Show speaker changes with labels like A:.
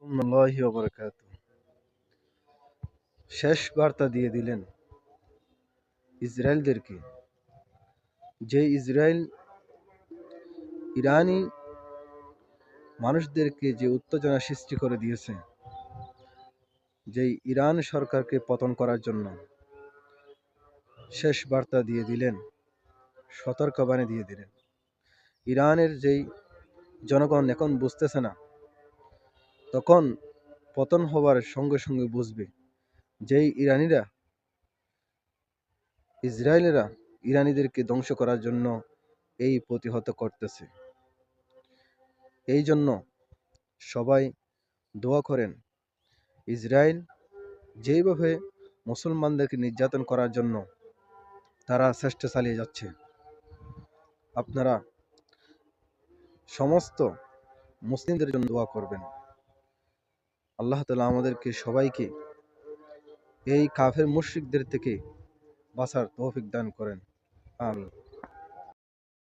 A: রহমতুল্লাহি ওয়া বারাকাতুহু। শেষ বার্তা দিয়ে দিলেন ইসরায়েলদেরকে, যে ইসরায়েল ইরানি মানুষদেরকে যে উত্তেজনা সৃষ্টি করে দিয়েছে, যে ইরান সরকারকে পতন করার জন্য শেষ বার্তা দিয়ে দিলেন, সতর্কবাণী দিয়ে দিলেন। ইরানের যেই জনগণ এখন বুঝতেছে না, তখন পতন হবার সঙ্গে সঙ্গে বুঝবে যেই ইসরায়েলেরা ইরানিদেরকে ধ্বংস করার জন্য এই প্রতিহত করতেছে। এই জন্য সবাই দোয়া করেন, ইসরায়েল যেইভাবে মুসলমানদেরকে নির্যাতন করার জন্য তারা চেষ্টা চালিয়ে যাচ্ছে, আপনারা সমস্ত মুসলিমদের জন্য দোয়া করবেন। আল্লাহ তাআলা আমাদেরকে সবাইকে এই কাফের মুশরিকদের থেকে বাঁচার তৌফিক দান করেন। আমিন।